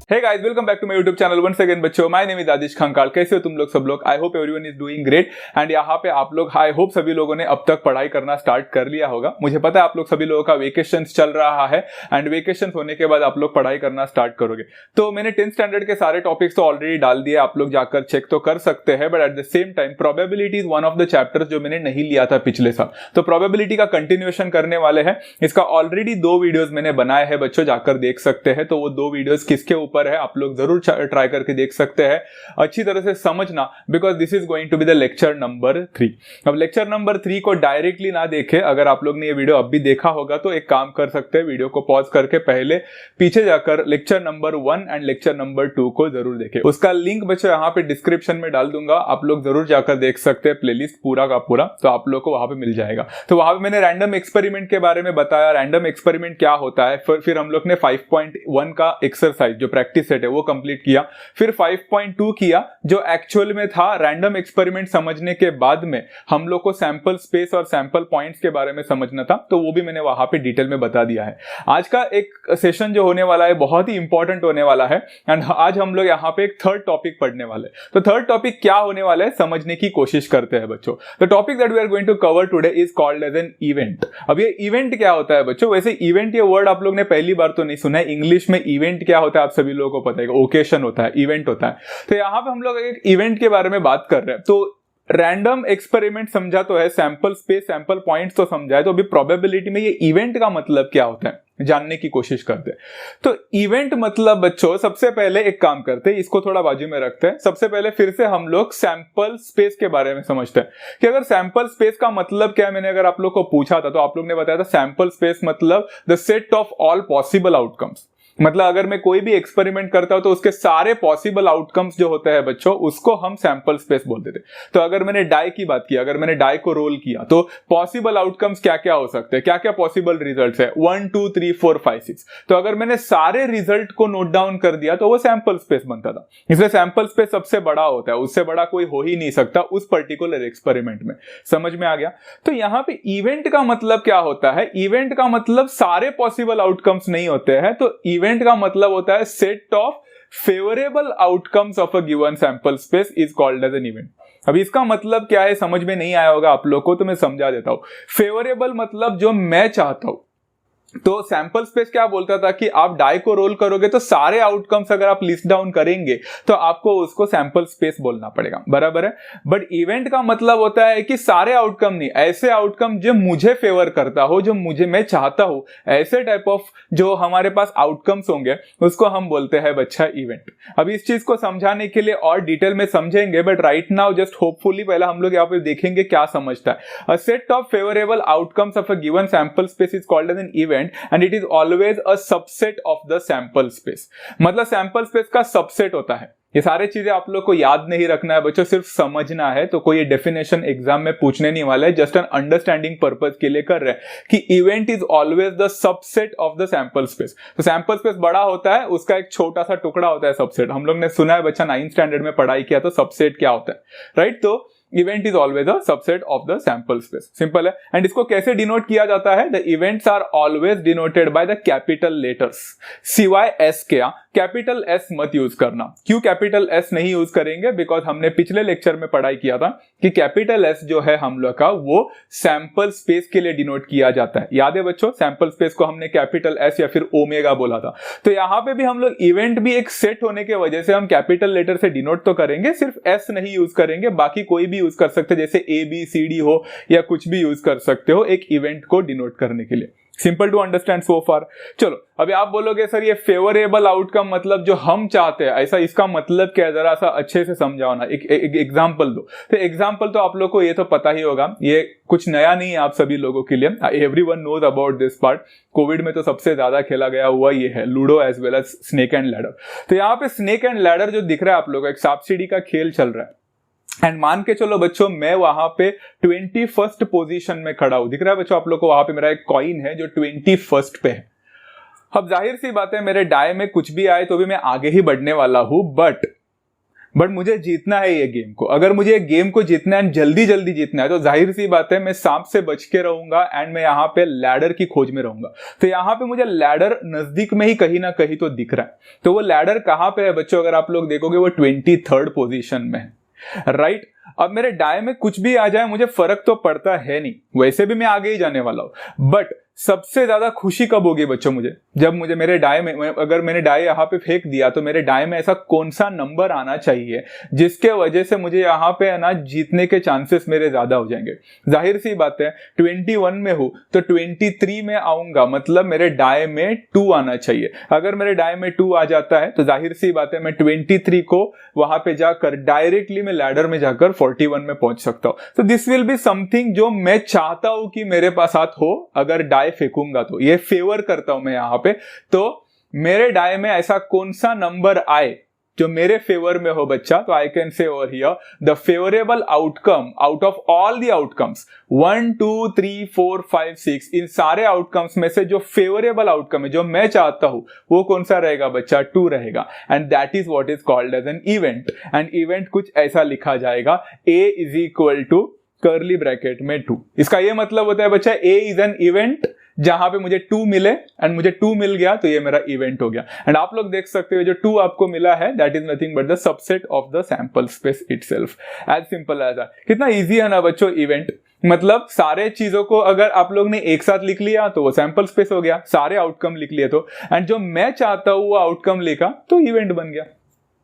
Hey guys, welcome back to my YouTube channel once again बच्चों। My name is Adish Khankal. कैसे हो तुम लोग सब लोग? I hope everyone is doing great. And यहाँ पे आप लोग, आई होप सभी लोगों ने अब तक पढ़ाई करना स्टार्ट कर लिया होगा। मुझे पता है आप लोग सभी लोगों का वेकेशन चल रहा है एंड वेकेशन होने के बाद आप लोग पढ़ाई करना स्टार्ट करोगे। तो मैंने 10th स्टैंडर्ड के सारे टॉपिक्स तो ऑलरेडी डाल दिए, आप लोग जाकर चेक तो कर सकते हैं। But at the same time probability is one of the chapters जो मैंने नहीं लिया था पिछले साल, तो प्रोबेबिलिटी का कंटिन्यूएशन करने वाले हैं। इसका ऑलरेडी 2 वीडियोस मैंने बनाए हैं बच्चों, जाकर देख सकते हैं। तो वो 2 वीडियोस किसके ऊपर है आप लोग जरूर ट्राई करके देख सकते हैं, अच्छी तरह से समझना, because this is going to be the lecture number 3। अब लेक्चर नंबर 3 को डायरेक्टली ना देखे, अगर आप लोग ने ये वीडियो अब भी देखा होगा तो एक काम कर सकते हैं, वीडियो को पॉज करके पहले पीछे जाकर lecture number 1 and lecture number 2 को जरूर देखें। उसका लिंक बच्चों यहाँ पे डिस्क्रिप्शन में डाल दूंगा, आप लोग जरूर जाकर देख सकते हैं प्लेलिस्ट पूरा का पूरा, तो आप लोग को वहां पे मिल जाएगा। तो वहां पे मैंने रैंडम एक्सपेरिमेंट के बारे में बताया, रैंडम एक्सपेरिमेंट क्या होता है। फिर हम लोग ने 5.1 का एक्सरसाइज जो प्रैक्टिस सेट है वो कंप्लीट किया। फिर 5.2 किया जो एक्चुअल में था रैंडम एक्सपेरिमेंट समझने के बाद में हम लोग को सैंपल स्पेस और सैंपल पॉइंट्स के बारे में समझना था, तो वो भी मैंने वहां पे डिटेल में बता दिया है। आज का एक सेशन जो होने वाला है बहुत ही इंपॉर्टेंट होने वाला है एंड आज हम लोग यहाँ पे एक थर्ड टॉपिक पढ़ने वाले हैं। तो थर्ड टॉपिक क्या होने वाला है समझने की कोशिश करते हैं बच्चों। The topic that we are going to cover today is called as an event. अब ये इवेंट क्या होता है बच्चों? वैसे इवेंट ये वर्ड आप लोग ने पहली बार तो नहीं सुना है। इंग्लिश में इवेंट क्या होता है आप सभी लोगों को पता है, ओकेशन होता है, इवेंट होता है। तो यहां पे हम लोग एक इवेंट के बारे में बात कर रहे हैं। तो रैंडम एक्सपेरिमेंट समझा तो है, सैंपल स्पेस सैंपल पॉइंट्स तो समझा है, तो अभी प्रोबेबिलिटी में ये इवेंट का मतलब क्या होता है जानने की कोशिश करते हैं। तो इवेंट मतलब बच्चों, सबसे पहले एक काम करते हैं, इसको थोड़ा बाजू में रखते हैं। सबसे पहले फिर से हम लोग सैंपल स्पेस के बारे में समझते हैं कि अगर सैंपल स्पेस का मतलब क्या है। मैंने अगर आप लोग को पूछा था तो आप लोग ने बताया था सैंपल स्पेस मतलब the set of all possible outcomes. मतलब अगर मैं कोई भी एक्सपेरिमेंट करता हूं तो उसके सारे पॉसिबल आउटकम्स जो होते हैं बच्चों, उसको हम सैंपल स्पेस बोलते थे। तो अगर मैंने डाई की बात की, अगर मैंने डाई को रोल किया तो पॉसिबल आउटकम्स क्या क्या हो सकते हैं, क्या क्या पॉसिबल रिजल्ट्स है, 1 2 3 4 5 6। तो अगर मैंने सारे रिजल्ट को नोट डाउन कर दिया तो वो सैंपल स्पेस बनता था। इसलिए सैंपल स्पेस सबसे बड़ा होता है, उससे बड़ा कोई हो ही नहीं सकता उस पर्टिकुलर एक्सपेरिमेंट में। समझ में आ गया? तो यहां पे इवेंट का मतलब क्या होता है? इवेंट का मतलब सारे पॉसिबल आउटकम्स नहीं होते हैं। तो इवेंट का मतलब होता है set of favourable outcomes of a given sample space is called as an event. अभी इसका मतलब क्या है समझ में नहीं आया होगा आप लोग को, तो मैं समझा देता हूं। फेवरेबल मतलब जो मैं चाहता हूं। तो सैंपल स्पेस क्या बोलता था कि आप डाई को रोल करोगे तो सारे आउटकम्स अगर आप लिस्ट डाउन करेंगे तो आपको उसको सैंपल स्पेस बोलना पड़ेगा, बराबर है। बट इवेंट का मतलब होता है कि सारे आउटकम नहीं, ऐसे आउटकम जो मुझे फेवर करता हो, जो मैं चाहता हूं, ऐसे टाइप ऑफ जो हमारे पास आउटकम्स होंगे उसको हम बोलते हैं बच्चा इवेंट। अब इस चीज को समझाने के लिए और डिटेल में समझेंगे, but right now just hopefully पहले हम लोग यहाँ पे देखेंगे क्या समझता है। A set of favourable outcomes of a given sample space is called as an event and it is always a subset of the sample space। मतलब सैंपल स्पेस का सबसेट होता है। ये सारी चीजें आप लोग को याद नहीं रखना है बच्चों, सिर्फ समझना है। तो कोई डेफिनेशन एग्जाम में पूछने नहीं वाला है, जस्ट एन अंडरस्टैंडिंग पर्पज के लिए कर रहे हैं कि event is always the subset of the sample space. तो सैंपल स्पेस बड़ा होता है, उसका एक छोटा सा टुकड़ा होता है सबसेट। हम लोग ने सुना है बच्चा 9th स्टैंडर्ड में पढ़ाई किया तो सबसेट क्या होता है, राइट। तो event is always a subset of the sample space, simple है। एंड इसको कैसे डिनोट किया जाता है? The events are always denoted by the capital letters सिवाय एस के। कैपिटल एस मत यूज करना। क्यों कैपिटल एस नहीं यूज करेंगे? बिकॉज हमने पिछले लेक्चर में पढ़ाई किया था कि कैपिटल एस जो है हम लोग का वो सैंपल स्पेस के लिए डिनोट किया जाता है। याद है बच्चों, सैंपल स्पेस को हमने कैपिटल एस या फिर ओमेगा बोला था। तो यहां पे भी हम लोग इवेंट भी एक सेट होने की वजह से हम कैपिटल लेटर से डिनोट तो करेंगे, सिर्फ एस नहीं यूज करेंगे, बाकी कोई भी यूज कर सकते हैं, जैसे ए बी सी डी हो या कुछ भी यूज कर सकते हो एक इवेंट को डिनोट करने के लिए। सिंपल टू अंडरस्टैंड सो फार। चलो अभी आप बोलोगे सर ये फेवरेबल आउटकम मतलब जो हम चाहते हैं, ऐसा इसका मतलब क्या है, जरा सा अच्छे से समझाओ ना, एक एग्जांपल दो। तो एग्जांपल तो आप लोग को ये तो पता ही होगा, ये कुछ नया नहीं है आप सभी लोगों के लिए, everyone knows about this part. COVID में तो सबसे ज्यादा खेला गया हुआ ये है ludo as well as snake and ladder. तो यहाँ पे स्नेक एंड लैडर जो दिख रहा है आप लोगों को, एक सांप सीढ़ी का खेल चल रहा है। एंड मान के चलो बच्चों मैं वहां पे 21st पोजीशन में खड़ा हूं, दिख रहा है बच्चों आप लोग को, वहां पे मेरा एक कॉइन है जो 21st पे है। अब जाहिर सी बात है मेरे डाय में कुछ भी आए तो भी मैं आगे ही बढ़ने वाला हूं, बट बट मुझे जीतना है ये गेम को। अगर मुझे गेम को जीतना है, जल्दी जल्दी जीतना है, तो जाहिर सी बात है मैं सांप से बच के रहूंगा एंड मैं यहाँ पे लैडर की खोज में रहूंगा। तो यहाँ पे मुझे लैडर नजदीक में ही कहीं ना कहीं तो दिख रहा है। तो वो लैडर कहाँ पे है बच्चों? अगर आप लोग देखोगे वो 23rd पोजीशन में है, राइट। अब मेरे दाएं में कुछ भी आ जाए मुझे फर्क तो पड़ता है नहीं, वैसे भी मैं आगे ही जाने वाला हूं। बट सबसे ज्यादा खुशी कब होगी बच्चों मुझे? जब मुझे मेरे डाय में, अगर मैंने डाय यहाँ पे फेंक दिया तो मेरे डाय में ऐसा कौन सा नंबर आना चाहिए जिसके वजह से मुझे यहाँ पे है ना जीतने के चांसेस मेरे ज्यादा हो जाएंगे। जाहिर सी बात है 21 में हूं तो 23 में आऊंगा, मतलब मेरे डाय में 2 आना चाहिए। अगर मेरे डाय में 2 आ जाता है तो जाहिर सी बात है मैं 23 को वहां पे जाकर डायरेक्टली मैं लैडर में जाकर 41 में पहुंच सकता हूं। तो दिस विल बी समथिंग जो मैं चाहता हूं कि मेरे पास हो। अगर डाय फेंकूंगा तो ये फेवर करता हूं मैं यहाँ पे। तो मेरे डाय में ऐसा कौन सा नंबर आए जो मेरे फेवर में हो बच्चा, तो I can say over here the favourable outcome out of all the outcomes 1 2 3 4 5 6, इन सारे आउटकम्स में से जो फेवरेबल आउटकम है, जो मैं चाहता हूं, वो कौन सा रहेगा बच्चा? 2 रहेगा। And that is what is called as an event. And event कुछ ऐसा लिखा जाएगा, A is equal to curly bracket में 2। इसका ये मतलब होता है बच्चा A इज एन इवेंट जहां पे मुझे 2 मिले एंड मुझे 2 मिल गया तो ये मेरा इवेंट हो गया। एंड आप लोग देख सकते हो जो 2 आपको मिला है that is nothing but the subset of the sample space itself. As simple as that. कितना इजी है ना बच्चों इवेंट। मतलब सारे चीजों को अगर आप लोग ने एक साथ लिख लिया तो वो सैंपल स्पेस हो गया, सारे आउटकम लिख लिए तो, एंड जो मैं चाहता हूं वो आउटकम लिखा तो इवेंट बन गया।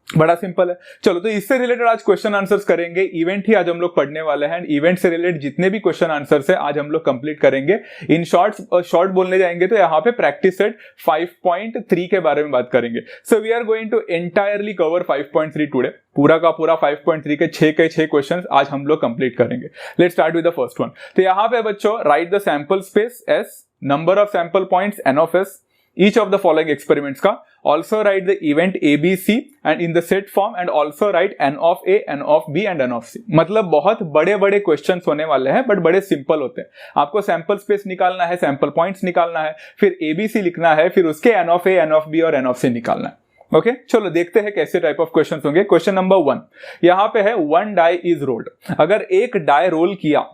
बड़ा सिंपल है। चलो तो इससे रिलेटेड आज क्वेश्चन आंसर्स करेंगे। इवेंट ही आज हम लोग पढ़ने वाले हैं। इवेंट से रिलेटेड जितने भी क्वेश्चन आंसर्स है आज हम लोग कंप्लीट करेंगे। इन शॉर्ट बोलने जाएंगे तो यहाँ पे प्रैक्टिस सेट 5.3 के बारे में बात करेंगे। So we are going to entirely cover 5.3 today. पूरा का पूरा 5.3 के 6 क्वेश्चन आज हम लोग कंप्लीट करेंगे। Let's start with the first one. तो यहाँ पे बच्चों right the sample space S, number of sample points n of s, each of the following experiments का, also write the event ABC and in the set form and also write n of A, n of B and n of C। मतलब बहुत बड़े बड़े questions होने वाले हैं but बड़े simple होते हैं। आपको सैंपल स्पेस निकालना है, सैंपल पॉइंट्स निकालना है, फिर ABC लिखना है, फिर उसके n of A, n of B और n of C निकालना है। ओके चलो देखते हैं कैसे टाइप ऑफ क्वेश्चंस होंगे। क्वेश्चन नंबर 1 यहाँ पे है 1 die is rolled। अगर एक डाई रोल किया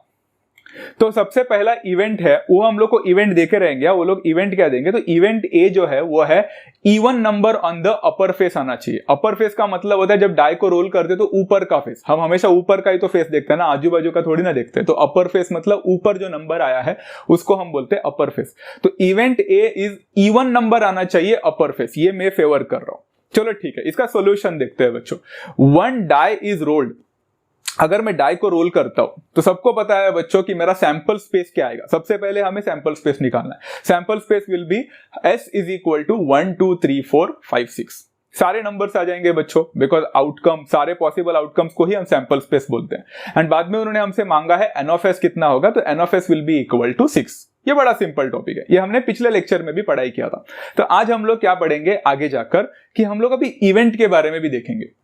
तो सबसे पहला इवेंट है वो हम लोग को इवेंट देके रहेंगे। वो लोग इवेंट क्या देंगे? तो इवेंट ए जो है वो है even number on the upper face आना चाहिए। अपर फेस का मतलब होता है जब डाई को रोल करते तो ऊपर का फेस, हम हमेशा ऊपर का ही तो फेस देखते हैं ना, आजू बाजू का थोड़ी ना देखते हैं। तो अपर फेस मतलब ऊपर जो नंबर आया है उसको हम बोलते हैं अपर फेस। तो event A is even number आना चाहिए अपर फेस, ये मैं फेवर कर रहा हूं। चलो ठीक है, इसका सोल्यूशन देखते हैं बच्चों। 1 die is rolled, अगर मैं डाई को रोल करता हूं तो सबको पता है बच्चों कि मेरा सैंपल स्पेस क्या आएगा। सबसे पहले हमें सैंपल स्पेस निकालना है। Sample space will be S is equal to 1 2 3 4 5 6। सारे नंबर्स आ जाएंगे बच्चों, बिकॉज आउटकम, सारे पॉसिबल आउटकम्स को ही हम सैंपल स्पेस बोलते हैं। एंड बाद में उन्होंने हमसे मांगा है n of s कितना होगा, तो n of s will be equal to 6। ये बड़ा सिंपल टॉपिक है, ये हमने पिछले लेक्चर में भी पढ़ाई किया था। तो आज हम लोग क्या पढ़ेंगे आगे जाकर कि हम लोग अभी इवेंट के बारे में भी देखेंगे।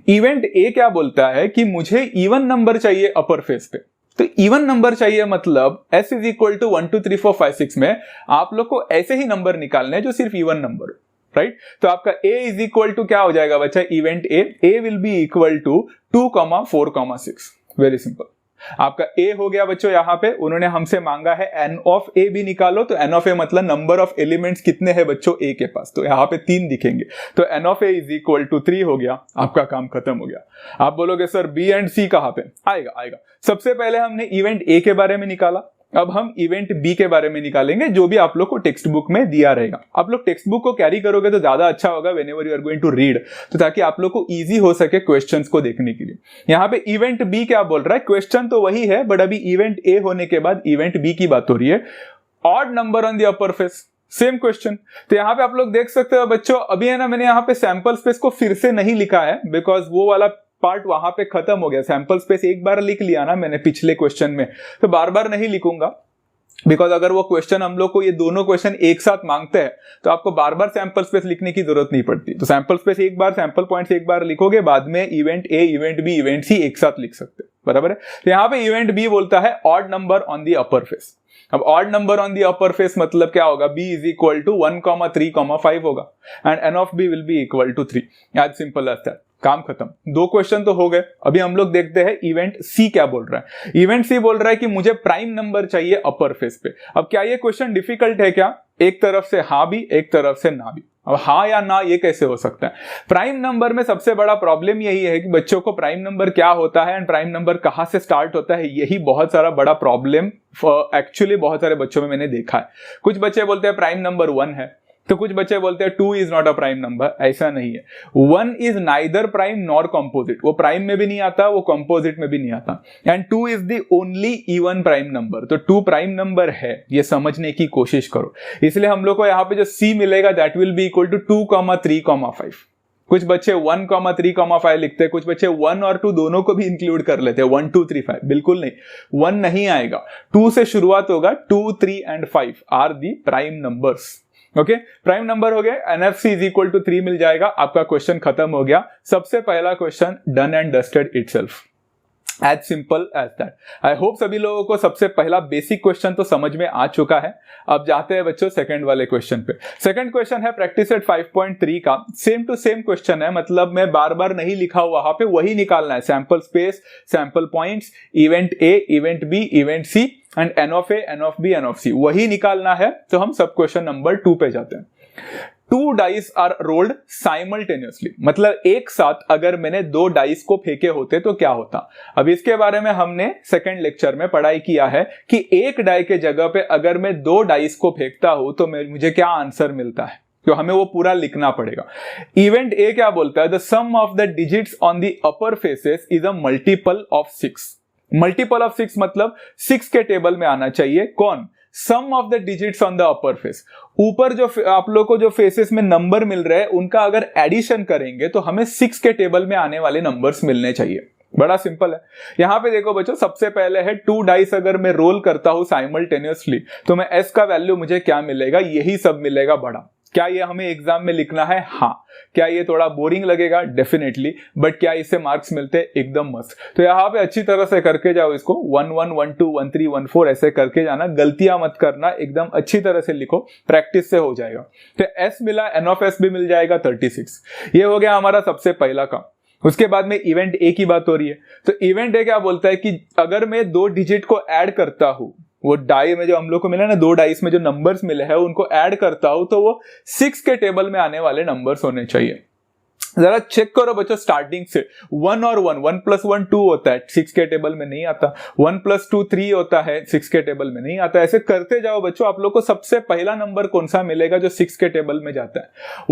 इवेंट ए क्या बोलता है कि मुझे इवन नंबर चाहिए अपर फेस पे। तो इवन नंबर चाहिए मतलब s इज इक्वल टू 1 2 3 4 5 6 में आप लोग को ऐसे ही नंबर निकालने हैं जो सिर्फ इवन नंबर, राइट। तो आपका a इज इक्वल टू क्या हो जाएगा बच्चा? Event a will be equal to 2 4 6। Very simple. आपका a हो गया बच्चों। यहां पे उन्होंने हमसे मांगा है n of a भी निकालो। तो n of a मतलब नंबर ऑफ एलिमेंट्स कितने हैं बच्चों a के पास, तो यहां पे 3 दिखेंगे। तो n of a is equal to 3 हो गया, आपका काम खत्म हो गया। आप बोलोगे सर b एंड c कहां पे आएगा? सबसे पहले हमने इवेंट a के बारे में निकाला, अब हम इवेंट बी के बारे में निकालेंगे जो भी आप लोग को टेक्स्ट बुक में दिया रहेगा। आप लोग टेक्स्ट बुक को कैरी करोगे तो ज्यादा अच्छा होगा whenever you are going to read, तो ताकि आप लोग को इजी हो सके क्वेश्चंस को देखने के लिए। यहाँ पे इवेंट बी क्या बोल रहा है? क्वेश्चन तो वही है बट अभी इवेंट ए होने के बाद इवेंट बी की बात हो रही है। Odd number on the upper face, same question. तो यहाँ पे आप लोग देख सकते हो बच्चों, अभी है ना मैंने यहाँ पे सैंपल स्पेस को फिर से नहीं लिखा है बिकॉज वो वाला पार्ट वहां पे खत्म हो गया। सैंपल स्पेस एक बार लिख लिया ना मैंने पिछले क्वेश्चन में, तो बार बार नहीं लिखूंगा बिकॉज अगर वो क्वेश्चन हम लोग को ये दोनों क्वेश्चन एक साथ मांगते हैं तो आपको बार बार सैंपल स्पेस लिखने की जरूरत नहीं पड़ती। तो सैंपल स्पेस एक बार, सैंपल पॉइंट्स एक बार लिखोगे, बाद में event A, event B, event C एक साथ लिख सकते हो, बराबर है। तो यहाँ पे इवेंट बी बोलता है odd number on the upper face. अब odd number on the upper face मतलब क्या होगा? b इज इक्वल टू 1 3 5 होगा and n of b will be equal to 3। As simple as that. काम खत्म। 2 क्वेश्चन तो हो गए। अभी हम लोग देखते हैं इवेंट सी क्या बोल रहा है। इवेंट सी बोल रहा है कि मुझे प्राइम नंबर चाहिए अपर फेस पे। अब क्या ये क्वेश्चन डिफिकल्ट है क्या? एक तरफ से हाँ भी, एक तरफ से ना भी। अब हाँ या ना ये कैसे हो सकता है? प्राइम नंबर में सबसे बड़ा प्रॉब्लम यही है कि बच्चों को प्राइम नंबर क्या होता है एंड प्राइम नंबर कहां से स्टार्ट होता है, यही बहुत सारा बड़ा प्रॉब्लम एक्चुअली बहुत सारे बच्चों में मैंने देखा है। कुछ बच्चे बोलते हैं प्राइम नंबर 1 है, तो कुछ बच्चे बोलते हैं 2 is not a prime number. ऐसा नहीं है। 1 is neither prime nor composite, वो प्राइम में भी नहीं आता, वो कॉम्पोजिट में भी नहीं आता। And 2 is the only even prime number, तो 2 प्राइम नंबर है, ये समझने की कोशिश करो। इसलिए हम लोग को यहाँ पे जो C मिलेगा that will be equal to 2,3,5। कुछ बच्चे 1,3,5 लिखते हैं, कुछ बच्चे 1 और 2 दोनों को भी इंक्लूड कर लेते हैं, 1 2 3 5। बिल्कुल नहीं, 1 नहीं आएगा, 2 से शुरुआत होगा। 2 3 and 5 are the prime numbers. Okay, prime number हो गया, NFC इज इक्वल टू 3 मिल जाएगा, आपका क्वेश्चन खत्म हो गया। सबसे पहला question done and dusted itself, as simple as that. I hope सभी लोगों को सबसे पहला बेसिक क्वेश्चन तो समझ में आ चुका है। अब जाते हैं बच्चों सेकंड वाले क्वेश्चन पे। सेकंड क्वेश्चन है प्रैक्टिस सेट 5.3 का, सेम टू सेम क्वेश्चन है, मतलब मैं बार बार नहीं लिखा हुआ, वहां पे वही निकालना है। Sample space, sample points, event A, event B, event C and N of A, n of B, n of C, वही निकालना है। तो हम सब क्वेश्चन नंबर 2 पे जाते हैं। 2 डाइस आर रोल्ड साइमल्टेनियसली, मतलब एक साथ अगर मैंने 2 डाइस को फेंके होते तो क्या होता। अब इसके बारे में हमने सेकंड लेक्चर में पढ़ाई किया है कि एक डाई के जगह पे अगर मैं 2 डाइस को फेंकता हूं तो मुझे क्या आंसर मिलता है, तो हमें वो पूरा लिखना पड़ेगा। इवेंट ए क्या बोलता है, the sum of the digits on the upper faces is a multiple of 6। Multiple of 6 मतलब 6 के टेबल में आना चाहिए। कौन? Sum of the digits on the upper face. ऊपर जो आप लोग को जो फेसेस में नंबर मिल रहे हैं उनका अगर एडिशन करेंगे तो हमें 6 के टेबल में आने वाले नंबर्स मिलने चाहिए। बड़ा सिंपल है। यहां पे देखो बच्चों, सबसे पहले है 2 डाइस अगर मैं रोल करता हूं साइमल्टेनियसली तो मैं S का वैल्यू मुझे क्या मिलेगा, यही सब मिलेगा बड़ा। क्या ये हमें एग्जाम में लिखना है? हाँ। क्या ये थोड़ा बोरिंग लगेगा? डेफिनेटली। बट क्या इससे मार्क्स मिलते हैं? एकदम मस्त। तो यहाँ पे अच्छी तरह से करके जाओ इसको, 1 1 1 2 1 3 1 4 ऐसे करके जाना, गलतियां मत करना, एकदम अच्छी तरह से लिखो, प्रैक्टिस से हो जाएगा। तो S मिला, N ऑफ S भी मिल जाएगा 36। ये हो गया हमारा सबसे पहला काम। उसके बाद में इवेंट ए की बात हो रही है। तो इवेंट ए क्या बोलता है कि अगर मैं 2 डिजिट को ऐड करता हूं, वो डाई में जो हम लोग को मिला ना, 2 डाइस में जो नंबर्स मिले हैं उनको ऐड करता हूं तो वो 6 के टेबल में आने वाले नंबर्स होने चाहिए। जरा चेक करो बच्चों, स्टार्टिंग से 1 और 1, 1 + 1 2 होता है, 6 के टेबल में नहीं आता। 1 + 2 3 होता है, 6 के टेबल में नहीं आता। ऐसे करते जाओ बच्चों, आप लोग को सबसे पहला नंबर कौन सा मिलेगा जो 6 के टेबल में जाता है?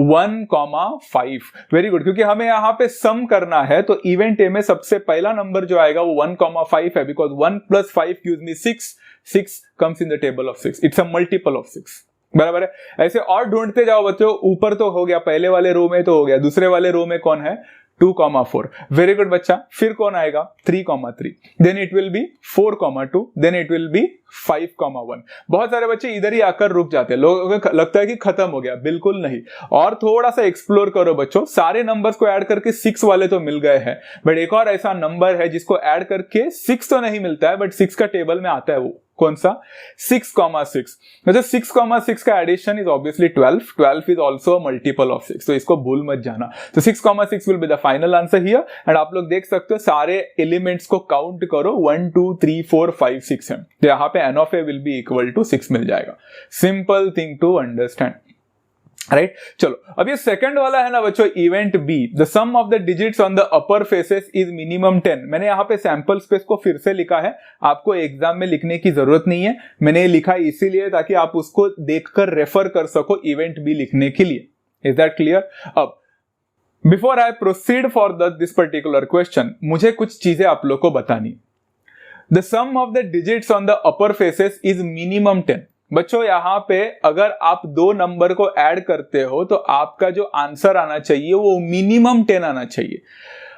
1,5। वेरी गुड, क्योंकि हमें यहाँ पे सम करना है तो इवेंट ए में सबसे पहला नंबर जो आएगा वो 1,5 है, because 1 + 5 gives me 6। 6 comes in the table of 6. It's a multiple of 6. बराबर है। ऐसे और ढूंढते जाओ बच्चों, ऊपर तो हो गया, पहले वाले रो में तो हो गया, दूसरे वाले रो में कौन है? 2,4। वेरी गुड बच्चा। फिर कौन आएगा? 3,3। Then it will be 4,2। Then it will be 5,1। बहुत सारे बच्चे इधर ही आकर रुक जाते हैं, लोगों को लगता है कि खत्म हो गया। बिल्कुल नहीं, और थोड़ा सा एक्सप्लोर करो बच्चों। सारे नंबर्स को ऐड करके 6 वाले तो मिल गए हैं, बट एक और ऐसा नंबर है जिसको ऐड करके 6 तो नहीं मिलता है बट 6 का टेबल में आता है। वो कौन सा? 6,6। मतलब 6,6 का addition is obviously 12। 12 is also multiple of 6, तो इसको भूल मत जाना। तो 6,6 will be the final answer here. And आप लोग देख सकते हो सारे एलिमेंट्स को काउंट करो, 1 2 3 4 5 6 है, तो यहाँ पे N of A will be equal to 6 मिल जाएगा। Simple thing to understand, right. चलो अब ये सेकंड वाला है ना बच्चों, event B, the sum of the digits on the upper faces is minimum 10। मैंने यहाँ पे सैंपल स्पेस को फिर से लिखा है, आपको एग्जाम में लिखने की जरूरत नहीं है। मैंने लिखा इसीलिए ताकि आप उसको देखकर रेफर कर सको इवेंट बी लिखने के लिए। Is that clear? अब before I proceed for this particular question, मुझे कुछ चीजें आप लोग को बतानी। The sum of the digits on the upper faces is minimum 10। बच्चों यहाँ पे अगर आप 2 नंबर को ऐड करते हो तो आपका जो आंसर आना चाहिए वो मिनिमम 10 आना चाहिए।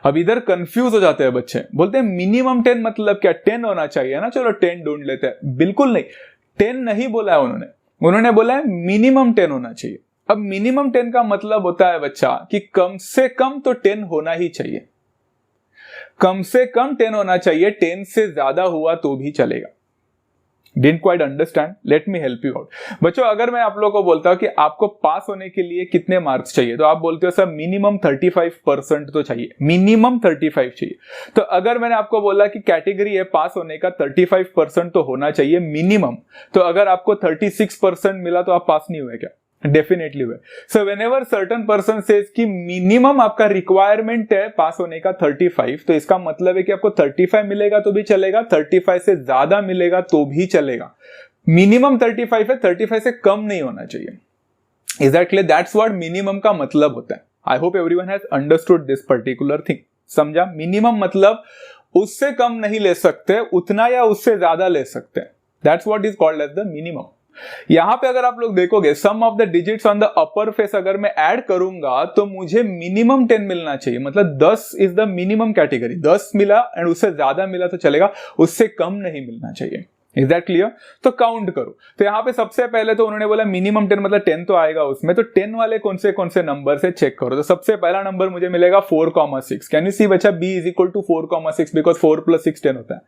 अब इधर कंफ्यूज हो जाते हैं बच्चे, बोलते हैं मिनिमम 10 मतलब क्या? 10 होना चाहिए ना, चलो 10 ढूंढ लेते हैं। बिल्कुल नहीं, 10 नहीं बोला है उन्होंने बोला है मिनिमम 10 होना चाहिए। अब मिनिमम 10 का मतलब होता है बच्चा कि कम से कम तो 10 होना ही चाहिए, कम से कम 10 होना चाहिए। 10 से ज्यादा हुआ तो भी चलेगा। Didn't quite understand? Let me help you out. बच्चों अगर मैं आप लोगों को बोलता हूं कि आपको पास होने के लिए कितने मार्क्स चाहिए, तो आप बोलते हो सर मिनिमम 35% तो चाहिए, मिनिमम 35 चाहिए। तो अगर मैंने आपको बोला कि कैटेगरी है पास होने का 35% तो होना चाहिए मिनिमम, तो अगर आपको 36% मिला तो आप पास नहीं हुए क्या? डेफिनेटली हुए। So whenever certain person says कि मिनिमम आपका रिक्वायरमेंट है पास होने का 35, तो इसका मतलब है कि आपको 35 मिलेगा तो भी चलेगा, 35 से ज्यादा मिलेगा तो भी चलेगा। मिनिमम 35 है, 35 से कम नहीं होना चाहिए। Is that clear? That's what minimum का मतलब होता है। आई hope everyone has understood this particular thing. समझा? मिनिमम मतलब उससे कम नहीं ले सकते, उतना या उससे ज्यादा ले सकते हैं। That's what is called as the minimum. यहां पे अगर आप लोग देखोगे sum of the digits on the upper face अगर मैं ऐड करूंगा तो मुझे मिनिमम 10 मिलना चाहिए, मतलब 10 इज द मिनिमम कैटेगरी। 10 मिला एंड उससे ज्यादा मिला तो चलेगा, उससे कम नहीं मिलना चाहिए। Is that clear? तो काउंट करो। तो यहां पे सबसे पहले तो उन्होंने बोला मिनिमम 10 मतलब 10 तो आएगा उसमें, तो 10 वाले कौन से नंबर से चेक करो। तो सबसे पहला नंबर मुझे मिलेगा 4,6। कैन यू सी बच्चा? b is equal to 4,6 because 4 + 6 10 होता है।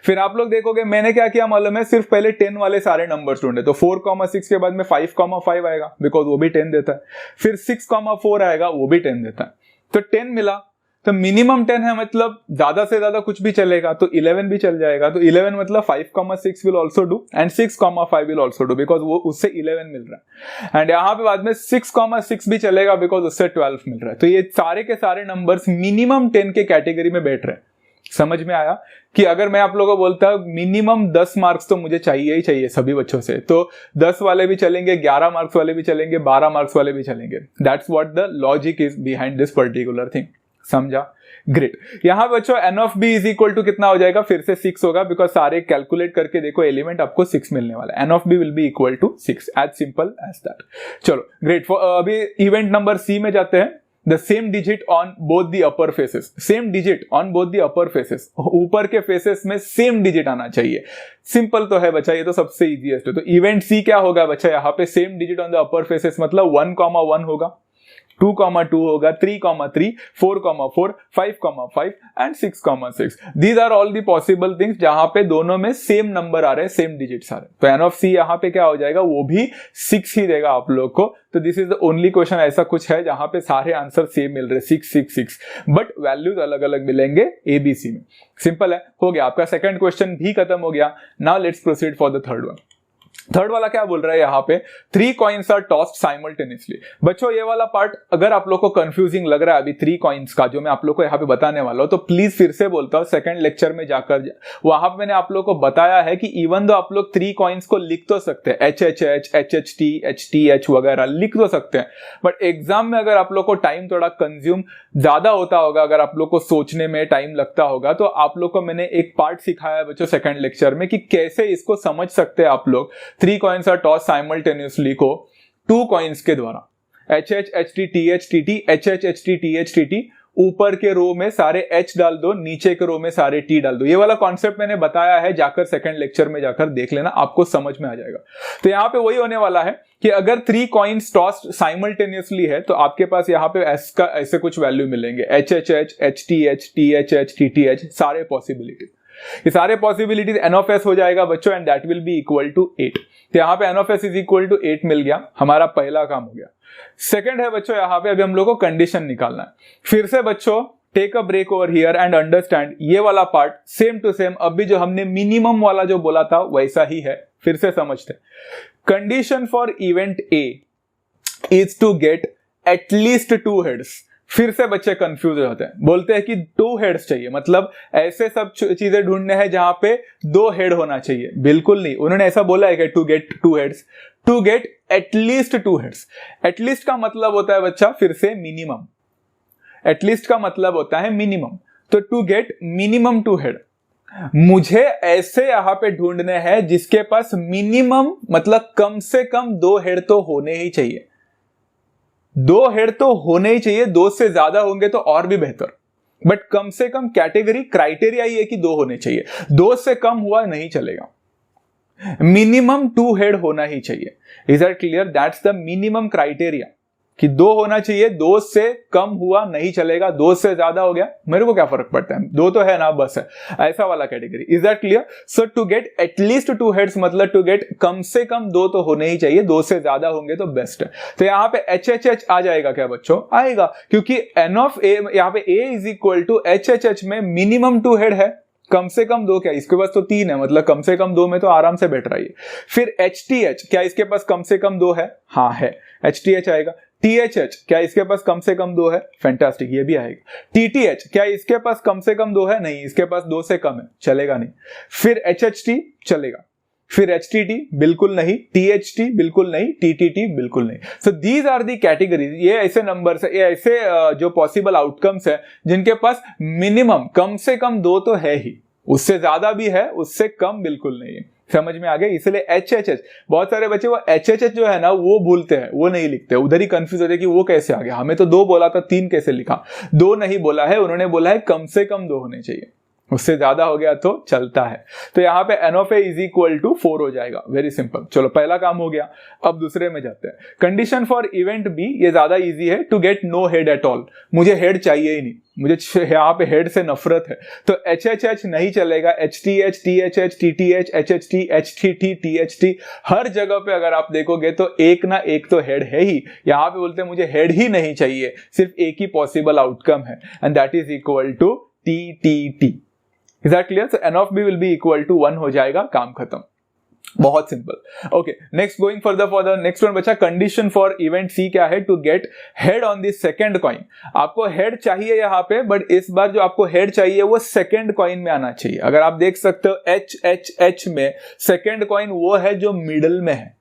फिर आप लोग देखोगे मैंने क्या किया मालूम है, सिर्फ पहले 10 वाले सारे नंबर ढूंढे। तो 4,6 के बाद में 5,5 आएगा बिकॉज वो भी 10 देता है। फिर 6,4 आएगा, वो भी 10 देता है। तो 10 मिला, तो मिनिमम 10 है, मतलब ज्यादा से ज्यादा कुछ भी चलेगा, तो 11 भी चल जाएगा। तो 11 मतलब 5,6 will also do and 6,5 will also do because वो उससे 11 मिल रहा है। एंड यहाँ पे बाद में 6,6 भी चलेगा बिकॉज उससे 12 मिल रहा है। तो ये सारे के सारे नंबर्स मिनिमम 10 के कैटेगरी में बैठ रहे हैं। समझ में आया कि अगर मैं आप लोगों को बोलता मिनिमम 10 मार्क्स तो मुझे चाहिए ही चाहिए सभी बच्चों से, तो 10 वाले भी चलेंगे, 11 मार्क्स वाले भी चलेंगे, 12 मार्क्स वाले भी चलेंगे। That's what the logic is behind this particular thing. समझा? ग्रेट। यहां बच्चों n of b is equal to कितना हो जाएगा? फिर से 6 होगा बिकॉज सारे कैलकुलेट करके देखो एलिमेंट आपको 6 मिलने वाला है। n of b will be equal to 6, as simple as that. चलो ग्रेट। अभी इवेंट नंबर सी में जाते हैं। The same digit on both the upper faces, same digit on both the upper faces, ऊपर के फेसेस में same digit आना चाहिए। सिंपल तो है बच्चा, ये तो सबसे इजीएस्ट है। तो इवेंट सी क्या होगा बच्चा? यहाँ पे same digit on the upper faces मतलब 1,1 होगा, 2,2 होगा, 3,3, 4,4, 5,5 and 6,6। These are all the possible things जहां पे दोनों में सेम नंबर आ रहे हैं, सेम डिजिट्स आ रहे हैं। तो एन ऑफ सी यहाँ पे क्या हो जाएगा? वो भी 6 ही देगा आप लोग को। तो this is the only question ऐसा कुछ है जहां पे सारे आंसर सेम मिल रहे हैं, 6, 6, 6, बट वैल्यूज अलग अलग मिलेंगे एबीसी में। सिंपल है, हो गया आपका सेकंड क्वेश्चन भी खत्म हो गया। Now let's proceed for the third one. Third वाला क्या बोल रहा है यहाँ पे? 3 कॉइन्स आर टॉस्ड साइमल्टेनियसली। बच्चों ये वाला पार्ट अगर आप लोग को कंफ्यूजिंग लग रहा है अभी 3 कॉइन्स का जो मैं आप लोग को यहाँ पे बताने वाला हूं, तो प्लीज फिर से बोलता हूं सेकंड लेक्चर में जाकर वहां पे मैंने आप लोग को बताया है कि इवन दो आप लोग 3 कॉइन्स को लिख तो सकते हैं, HHH, HHT, HTH वगैरह लिख तो सकते हैं, बट एग्जाम में अगर आप लोग को टाइम थोड़ा कंज्यूम ज्यादा होता होगा, अगर आप लोग को सोचने में टाइम लगता होगा, तो आप लोग को मैंने एक पार्ट सिखाया बच्चों सेकंड लेक्चर में कि कैसे इसको समझ सकते हैं आप लोग। 3 कॉइन्स आर टॉस साइमल्टेनियसली को 2 कॉइन्स के द्वारा, HH, HT, TH, TT, HH, HT, TH, TT, ऊपर के रो में सारे H डाल दो, नीचे के रो में सारे T डाल दो। ये वाला कॉन्सेप्ट मैंने बताया है, जाकर सेकंड लेक्चर में जाकर देख लेना, आपको समझ में आ जाएगा। तो यहाँ पे वही होने वाला है कि अगर 3 कॉइन्स टॉस्ड साइमल्टेनियसली है तो आपके पास यहाँ पे ऐसे कुछ वैल्यू मिलेंगे, HHH, HTH, THH, TTH, सारे पॉसिबिलिटी। ये सारे पॉसिबिलिटीज एन ऑफ एस हो जाएगा बच्चों, and that will be equal to 8। तो यहाँ पे N of S is equal to 8 मिल गया, हमारा पहला काम हो गया। सेकंड है बच्चों यहाँ पे अभी हम लोग को कंडीशन निकालना है। फिर से बच्चों take a break over here and understand ये वाला पार्ट सेम टू सेम अभी जो हमने मिनिमम वाला जो बोला था वैसा ही है। फिर से समझते हैं। Condition for event A is to get at least 2 heads. फिर से बच्चे कंफ्यूज हो जाते हैं, बोलते हैं कि 2 हेड्स चाहिए, मतलब ऐसे सब चीजें ढूंढने हैं जहां पे 2 हेड होना चाहिए। बिल्कुल नहीं, उन्होंने ऐसा बोला है कि to get 2 heads, to get at least 2 heads. At least का मतलब होता है बच्चा फिर से मिनिमम, एटलीस्ट का मतलब होता है मिनिमम। तो टू गेट मिनिमम 2 हेड, मुझे ऐसे यहां पे ढूंढने हैं जिसके पास मिनिमम मतलब कम से कम 2 हेड तो होने ही चाहिए। 2 हेड तो होने ही चाहिए, 2 से ज्यादा होंगे तो और भी बेहतर, बट कम से कम कैटेगरी क्राइटेरिया ही है कि 2 होने चाहिए। 2 से कम हुआ नहीं चलेगा, मिनिमम 2 हेड होना ही चाहिए। Is that clear? That's the minimum criteria कि 2 होना चाहिए, 2 से कम हुआ नहीं चलेगा, 2 से ज्यादा हो गया मेरे को क्या फर्क पड़ता है, 2 तो है ना बस है, ऐसा वाला category. Is that clear? So to get at least 2 heads मतलब टू गेट कम से कम 2 तो होने ही चाहिए, 2 से ज्यादा होंगे तो बेस्ट है। तो यहां पे HHH आ जाएगा क्या बच्चों? आएगा, क्योंकि N ऑफ A यहां पे A is equal to HHH में मिनिमम 2 हेड है, कम से कम 2 क्या, इसके पास तो 3 है, मतलब कम से कम 2 में तो आराम से बैठ रहा है। फिर HTH क्या इसके पास कम से कम 2 है? हाँ है, HTH आएगा। THH क्या इसके पास कम से कम 2 है? फैंटास्टिक, ये भी आएगा। TTH क्या इसके पास कम से कम 2 है? नहीं, इसके पास 2 से कम है, चलेगा नहीं। फिर HHT चलेगा, फिर HTT बिल्कुल नहीं, THT बिल्कुल नहीं, TTT बिल्कुल नहीं। So these are the categories, ये ऐसे नंबर्स है, ये ऐसे जो पॉसिबल आउटकम्स है जिनके पास मिनिमम कम से कम 2 तो है ही, उससे ज्यादा भी है, उससे कम बिल्कुल नहीं है। समझ में आ गया? इसलिए HHH, बहुत सारे बच्चे वो HHH जो है ना वो भूलते हैं, वो नहीं लिखते, उधर ही कंफ्यूज होते हैं कि वो कैसे आ गया, हमें तो 2 बोला था 3 कैसे लिखा। 2 नहीं बोला है उन्होंने, बोला है कम से कम 2 होने चाहिए, उससे ज्यादा हो गया तो चलता है। तो यहां पे N of A is equal to 4 हो जाएगा, वेरी सिंपल। चलो पहला काम हो गया, अब दूसरे में जाते हैं। कंडीशन फॉर इवेंट B, ये ज्यादा इजी है, to get no head at all, मुझे हेड चाहिए ही नहीं, मुझे यहाँ पे हेड से नफरत है, तो HHH नहीं चलेगा, HTH, THH, TTH, HHT, HTT, THT, हर जगह पे अगर आप देखोगे तो एक ना एक तो हेड है ही। यहाँ पे बोलते हैं मुझे हेड ही नहीं चाहिए, सिर्फ एक ही पॉसिबल आउटकम है, and that is equal to TTT। Is that clear? So N of B will be equal to 1 हो जाएगा, काम खत्म, बहुत सिंपल। Okay, next going further for the next one बचा कंडीशन फॉर इवेंट C क्या है? To get head on the second coin. आपको हेड चाहिए यहाँ पे, बट इस बार जो आपको हेड चाहिए वो सेकंड कॉइन में आना चाहिए। अगर आप देख सकते हो HHH में सेकंड कॉइन वो है जो मिडल में है,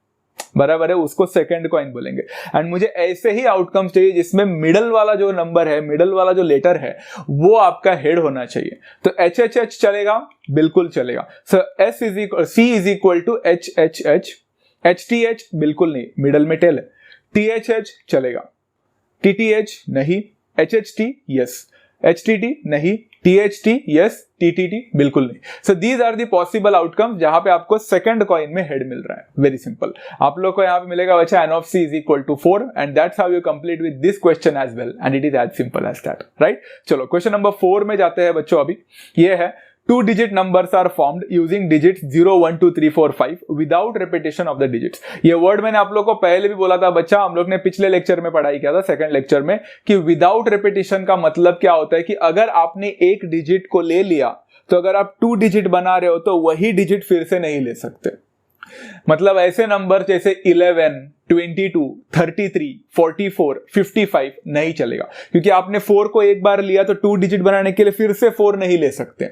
बराबर है, उसको सेकंड कॉइन बोलेंगे। एंड मुझे ऐसे ही आउटकम्स चाहिए जिसमें मिडल वाला जो नंबर है, मिडल वाला जो लेटर है वो आपका हेड होना चाहिए। तो HHH चलेगा, बिल्कुल चलेगा। So C is equal to HHH। HTH बिल्कुल नहीं, मिडल में टेल है। THH चलेगा, TTH नहीं, HHT यस, HTT नहीं, THT यस, TTT बिल्कुल नहीं। So these are the possible outcomes जहां पे आपको सेकंड कॉइन में हेड मिल रहा है, वेरी सिंपल। आप लोग को यहाँ पे मिलेगा बच्चा N of C is equal to 4, and that's how you complete with this question as well, and it is as simple as that, right. चलो क्वेश्चन नंबर 4 में जाते हैं बच्चों। अभी ये है 2 digit numbers are formed using digits 0, 1, 2, 3, 4, 5 without repetition of the digits। ये word मैंने आप लोग को पहले भी बोला था बच्चा, हम लोग ने पिछले लेक्चर में पढ़ाई किया था, सेकंड लेक्चर में, कि विदाउट रेपिटेशन का मतलब क्या होता है कि अगर आपने एक डिजिट को ले लिया तो अगर आप 2 डिजिट बना रहे हो तो वही डिजिट फिर से नहीं ले सकते। मतलब ऐसे नंबर जैसे 11, 22, 33, 44, 55 नहीं चलेगा, क्योंकि आपने 4 को एक बार लिया तो 2 डिजिट बनाने के लिए फिर से 4 नहीं ले सकते,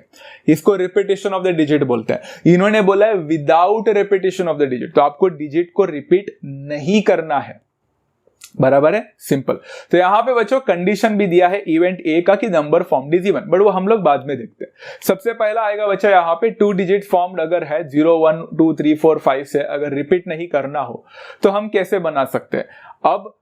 इसको रिपीटेशन ऑफ द डिजिट बोलते हैं। इन्होंने बोला है without repetition of the digit, तो आपको डिजिट को रिपीट नहीं करना है, बराबर है, सिंपल। तो यहां पे बच्चों कंडीशन भी दिया है इवेंट A का कि number formed is even, but वो हम लोग बाद में देखते हैं। सबसे पहला आएगा बच्चा यहां पे 2 डिजिट फॉर्म्ड अगर है 0, 1, 2, 3, 4, 5 से अगर रिपीट नहीं करना हो तो हम कैसे बना सकते हैं? अब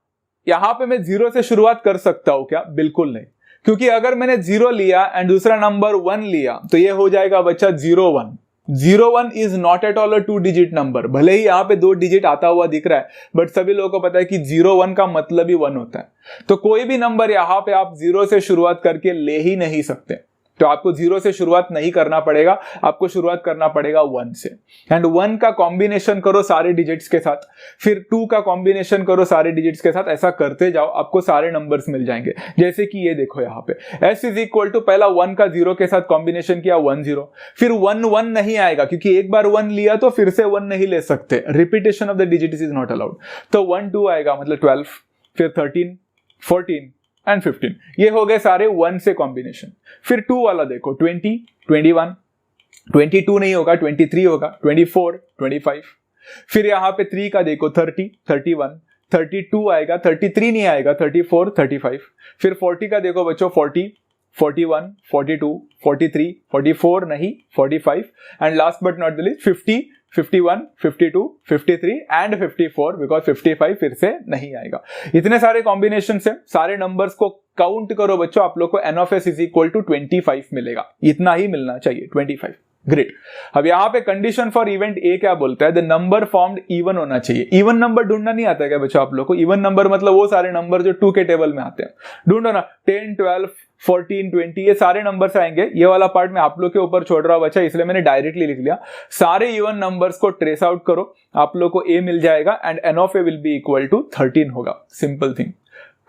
यहां पे मैं 0 से शुरुआत कर सकता हूं क्या? बिल्कुल नहीं, क्योंकि अगर मैंने 0 लिया एंड दूसरा नंबर 1 लिया तो ये हो जाएगा बच्चा 0, 1। 0, 1 is not at all a 2 digit number. भले ही यहां पे 2 डिजिट आता हुआ दिख रहा है, बट सभी लोगों को पता है कि 0, 1 का मतलब ही 1 होता है। तो कोई भी नंबर यहां पे आप 0 से शुरुआत करके ले ही नहीं सकते, तो आपको 0 से शुरुआत नहीं करना पड़ेगा, आपको शुरुआत करना पड़ेगा 1 से। एंड 1 का कॉम्बिनेशन करो सारे डिजिट्स के साथ, फिर 2 का कॉम्बिनेशन करो सारे डिजिट्स के साथ, ऐसा करते जाओ, आपको सारे नंबर्स मिल जाएंगे। जैसे कि ये देखो यहाँ पे S इज इक्वल टू पहला 1 का 0 के साथ कॉम्बिनेशन किया 1, 0, फिर 1, 1 नहीं आएगा क्योंकि एक बार 1 लिया तो फिर से 1 नहीं ले सकते, repetition of the digits is not allowed. तो 1, 2 आएगा मतलब 12, फिर 13, 14 एंड 15, ये हो गए सारे 1 से कॉम्बिनेशन। फिर 2 वाला देखो 20, 21, 22 नहीं होगा 23 होगा, 24, 25, फिर यहां पे 3 का देखो 30, 31, 32 आएगा, 33 नहीं आएगा, 34, 35, फिर 40 का देखो बच्चों 40, 41, 42, 43, 44 नहीं 45, and last but not the least 50, 51, 52, 53 and 54, because 55 फिर से नहीं आएगा। इतने सारे कॉम्बिनेशन से सारे नंबर्स को काउंट करो बच्चों, आप लोग को N of S is equal to 25 मिलेगा, इतना ही मिलना चाहिए 25, ग्रेट। अब यहाँ पे कंडीशन फॉर इवेंट ए क्या बोलता है, द नंबर फॉर्म्ड इवन होना चाहिए। इवन नंबर ढूंढना नहीं आता है क्या बच्चों आप लोग को? इवन नंबर मतलब वो सारे नंबर जो 2 के टेबल में आते हैं, ढूंढो ना। 10, 12, 14, 20 ये सारे नंबर्स आएंगे। ये वाला पार्ट मैं आप लोग के ऊपर छोड़ रहा हूं बच्चा, इसलिए मैंने डायरेक्टली लिख लिया। सारे इवन नंबर्स को ट्रेस आउट करो, आप लोग को ए मिल जाएगा and N of A will be equal to 13 होगा। सिंपल थिंग,